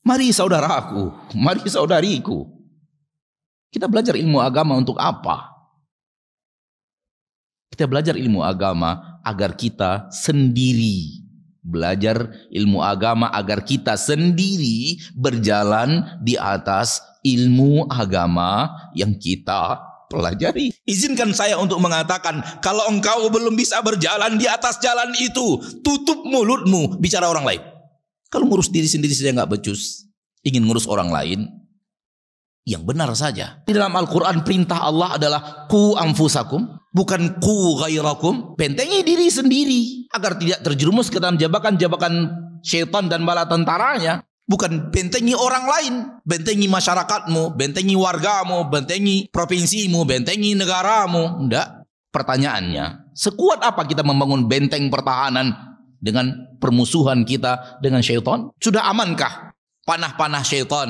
Mari saudaraku, mari saudariku, kita belajar ilmu agama untuk apa? Kita belajar ilmu agama agar kita sendiri. Belajar ilmu agama agar kita sendiri berjalan di atas ilmu agama yang kita pelajari. Izinkan saya untuk mengatakan, kalau engkau belum bisa berjalan di atas jalan itu, tutup mulutmu bicara orang lain. Kalau ngurus diri sendiri saja nggak becus, ingin ngurus orang lain, yang benar saja. Di dalam Al-Quran perintah Allah adalah ku anfusakum, bukan ku ghairakum. Bentengi diri sendiri agar tidak terjerumus ke dalam jebakan-jebakan syaitan dan bala tentaranya. Bukan bentengi orang lain, bentengi masyarakatmu, bentengi wargamu, bentengi provinsimu, bentengi negaramu. Enggak. Pertanyaannya, sekuat apa kita membangun benteng pertahanan dengan permusuhan kita dengan syaitan? Sudah amankah panah-panah syaitan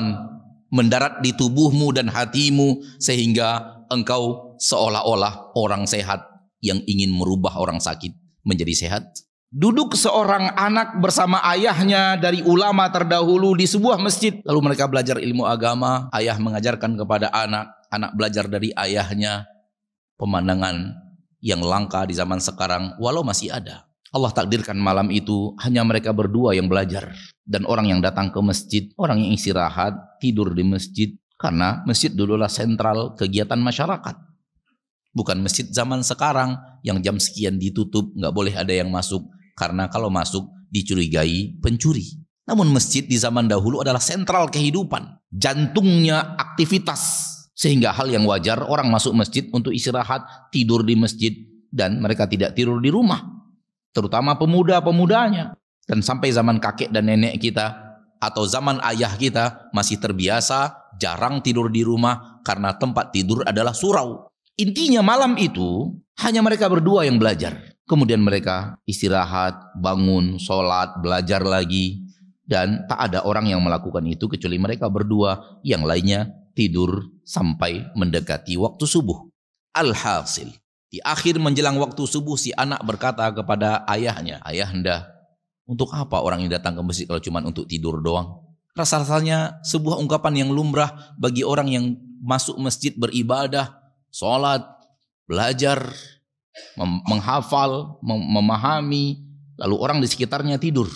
mendarat di tubuhmu dan hatimu sehingga engkau seolah-olah orang sehat yang ingin merubah orang sakit menjadi sehat? Duduk seorang anak bersama ayahnya dari ulama terdahulu di sebuah masjid, lalu mereka belajar ilmu agama. Ayah mengajarkan kepada anak, anak belajar dari ayahnya. Pemandangan yang langka di zaman sekarang walau masih ada. Allah takdirkan malam itu hanya mereka berdua yang belajar. Dan orang yang datang ke masjid, orang yang istirahat, tidur di masjid. Karena masjid dululah sentral kegiatan masyarakat. Bukan masjid zaman sekarang yang jam sekian ditutup, nggak boleh ada yang masuk. Karena kalau masuk dicurigai pencuri. Namun masjid di zaman dahulu adalah sentral kehidupan. Jantungnya aktivitas. Sehingga hal yang wajar orang masuk masjid untuk istirahat, tidur di masjid. Dan mereka tidak tidur di rumah. Terutama pemuda-pemudanya. Dan sampai zaman kakek dan nenek kita atau zaman ayah kita masih terbiasa jarang tidur di rumah karena tempat tidur adalah surau. Intinya malam itu hanya mereka berdua yang belajar. Kemudian mereka istirahat, bangun, sholat, belajar lagi. Dan tak ada orang yang melakukan itu kecuali mereka berdua. Yang lainnya tidur sampai mendekati waktu subuh. Alhasil, di akhir menjelang waktu subuh si anak berkata kepada ayahnya, "Ayahanda, untuk apa orang yang datang ke masjid kalau cuma untuk tidur doang?" Rasa-rasanya sebuah ungkapan yang lumrah bagi orang yang masuk masjid beribadah, sholat, belajar, menghafal, memahami, lalu orang di sekitarnya tidur.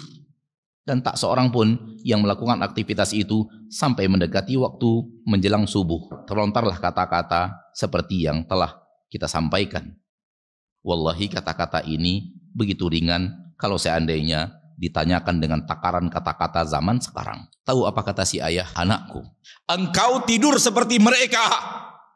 Dan tak seorang pun yang melakukan aktivitas itu sampai mendekati waktu menjelang subuh. Terlontarlah kata-kata seperti yang telah kita sampaikan. Wallahi kata-kata ini begitu ringan kalau seandainya ditanyakan dengan takaran kata-kata zaman sekarang. Tahu apa kata si ayah? "Anakku, engkau tidur seperti mereka.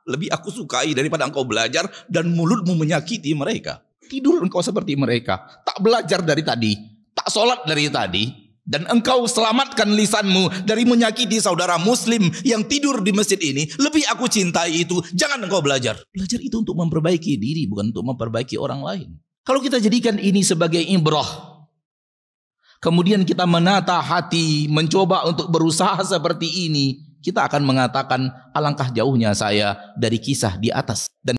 Lebih aku sukai daripada engkau belajar dan mulutmu menyakiti mereka." Tidur engkau seperti mereka. Tak belajar dari tadi. Tak sholat dari tadi. Dan engkau selamatkan lisanmu dari menyakiti saudara muslim yang tidur di masjid ini. Lebih aku cintai itu. Jangan engkau belajar. Belajar itu untuk memperbaiki diri, bukan untuk memperbaiki orang lain. Kalau kita jadikan ini sebagai ibrah, kemudian kita menata hati, mencoba untuk berusaha seperti ini, kita akan mengatakan alangkah jauhnya saya dari kisah di atas. Dan